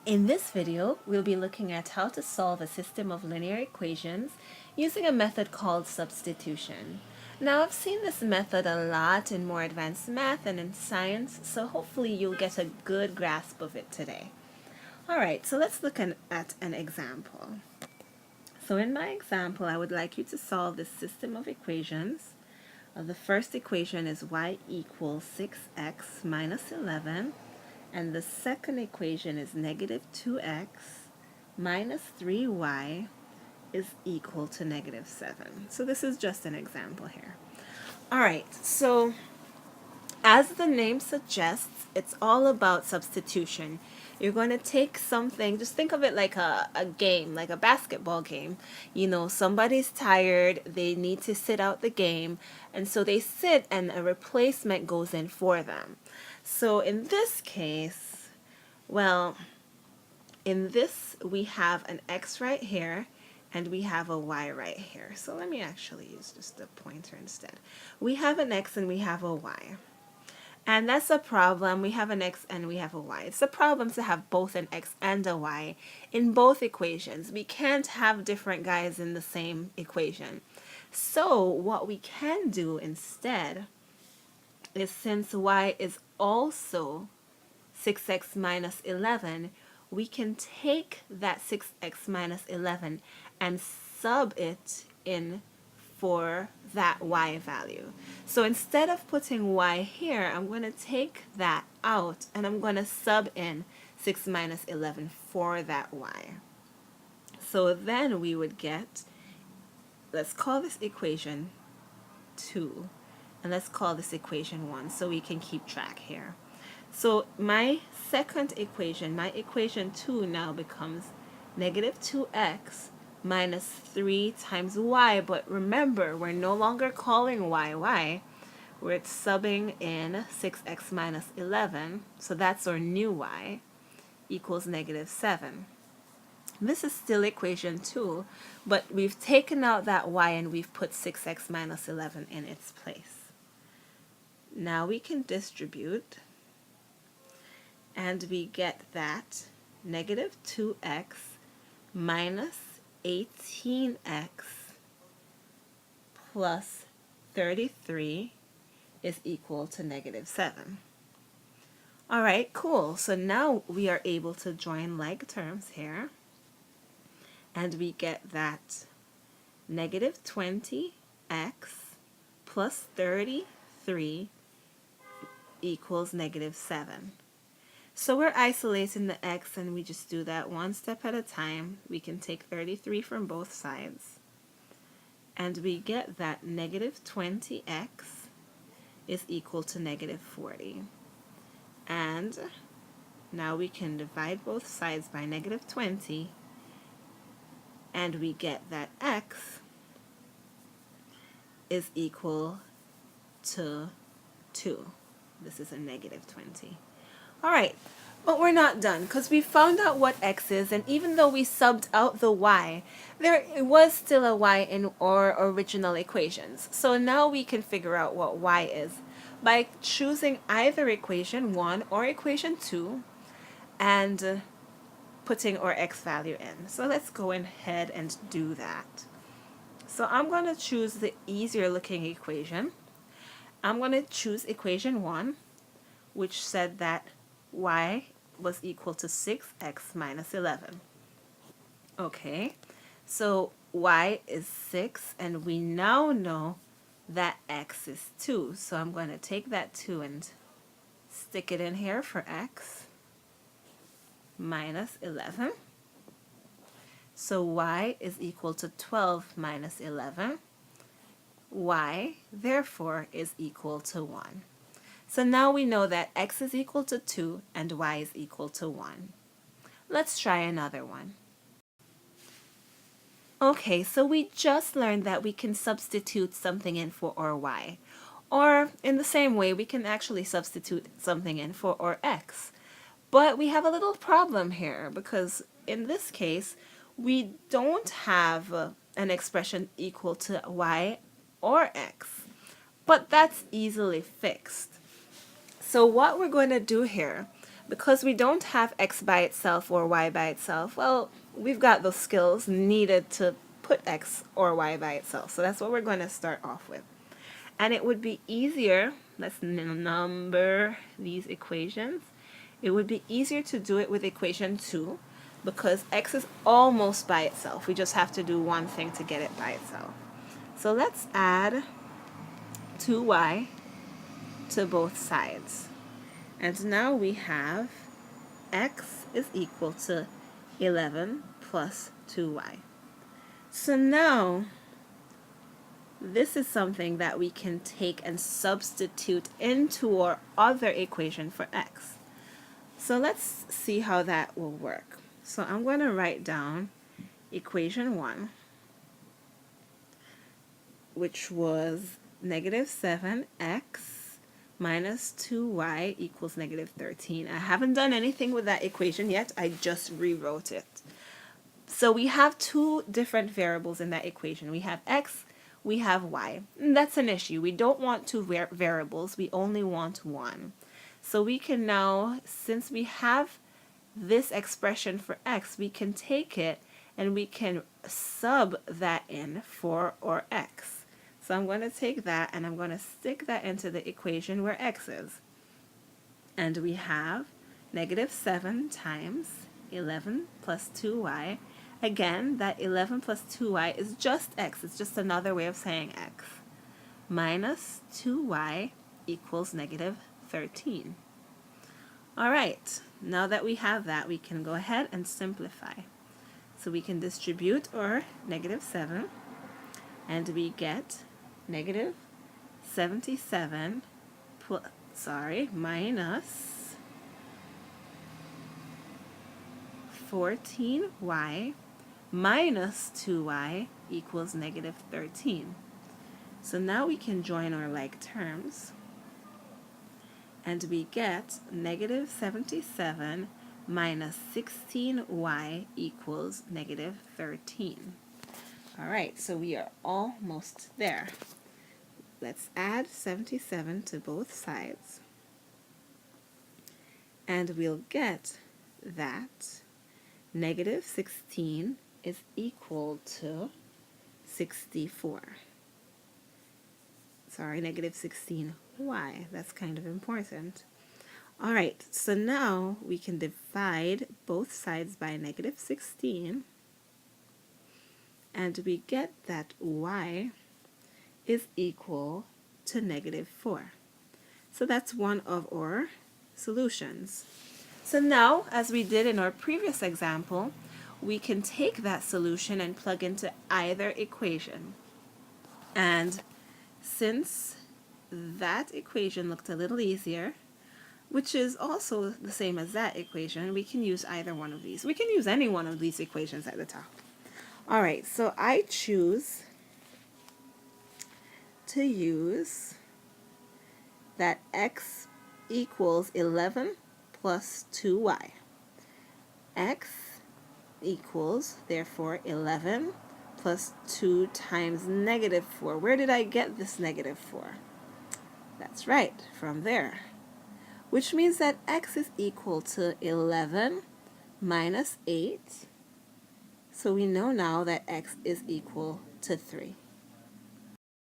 In this video, we'll be looking at how to solve a system of linear equations using a method called substitution. Now, I've seen this method a lot in more advanced math and in science, so hopefully you'll get a good grasp of it today. Alright, so let's look at an example. So in my example, I would like you to solve this system of equations. The first equation is y equals 6x minus 11. And the second equation is negative 2x minus 3y is equal to negative 7. So this is just an example here. All right, so as the name suggests, it's all about substitution. You're going to take something, just think of it like a game, like a basketball game. You know, somebody's tired, they need to sit out the game, and so they sit and a replacement goes in for them. So in this case, well, in this we have an x right here and we have a y right here. So let me actually use just a pointer instead. We have an x and we have a y. And that's a problem. We have an x and we have a y. It's a problem to have both an x and a y in both equations. We can't have different guys in the same equation. So what we can do instead is, since y is also 6x minus 11, we can take that 6x minus 11 and sub it in for that y value. So instead of putting y here, I'm going to take that out and I'm going to sub in 6 minus 11 for that y. So then we would get, let's call this equation 2, and let's call this equation 1 so we can keep track here. So my second equation, my equation 2 now becomes negative 2x minus 3 times y, but remember, we're no longer calling y, we're subbing in 6x minus 11, so that's our new y, equals negative 7. This is still equation 2, but we've taken out that y and we've put 6x minus 11 in its place. Now we can distribute, and we get that negative 2x minus 18x plus 33 is equal to negative 7. All right, cool. So now we are able to join like terms here, and we get that negative 20x plus 33 equals negative 7. So we're isolating the x, and we just do that one step at a time. We can take 33 from both sides, and we get that negative 20x is equal to negative 40. And now we can divide both sides by negative 20, and we get that x is equal to 2. This is a negative 20. All right, but we're not done, because we found out what x is, and even though we subbed out the y, there was still a y in our original equations. So now we can figure out what y is by choosing either equation 1 or equation 2 and putting our x value in. So let's go ahead and do that. So I'm going to choose the easier looking equation. I'm going to choose equation 1, which said that y was equal to 6x minus 11. Okay, so y is 6, and we now know that x is 2. So I'm going to take that 2 and stick it in here for x minus 11. So y is equal to 12 minus 11. Y, therefore, is equal to 1. So now we know that x is equal to 2 and y is equal to 1. Let's try another one. Okay, so we just learned that we can substitute something in for our y. Or in the same way, we can actually substitute something in for our x. But we have a little problem here, because in this case, we don't have an expression equal to y or x. But that's easily fixed. So what we're going to do here, because we don't have x by itself or y by itself, well, we've got those skills needed to put x or y by itself. So that's what we're going to start off with. And it would be easier, let's number these equations. It would be easier to do it with equation 2 because x is almost by itself. We just have to do one thing to get it by itself. So let's add 2y to both sides. And now we have x is equal to 11 plus 2y. So now this is something that we can take and substitute into our other equation for x. So let's see how that will work. So I'm going to write down equation 1, which was negative 7x minus 2y equals negative 13. I haven't done anything with that equation yet. I just rewrote it. So we have two different variables in that equation. We have x, we have y. And that's an issue. We don't want two variables. We only want one. So we can now, since we have this expression for x, we can take it and we can sub that in for our x. So I'm going to take that and I'm going to stick that into the equation where x is. And we have negative 7 times 11 plus 2y. Again, that 11 plus 2y is just x. It's just another way of saying x. Minus 2y equals negative 13. All right, now that we have that, we can go ahead and simplify. So we can distribute our negative 7, and we get negative 77 minus 14y minus 2y equals negative 13. So now we can join our like terms, and we get negative 77 minus 16y equals negative 13. All right, so we are almost there. Let's add 77 to both sides, and we'll get that negative 16 is equal to 64. Sorry, negative 16y. That's kind of important. All right, so now we can divide both sides by negative 16, and we get that y is equal to negative 4. So that's one of our solutions. So now, as we did in our previous example, we can take that solution and plug into either equation. And since that equation looked a little easier, which is also the same as that equation, we can use either one of these. We can use any one of these equations at the top. All right, so I choose to use that x equals 11 plus 2y. X equals, therefore, 11 plus 2 times negative 4. Where did I get this negative 4? That's right, from there. Which means that x is equal to 11 minus 8. So we know now that x is equal to 3.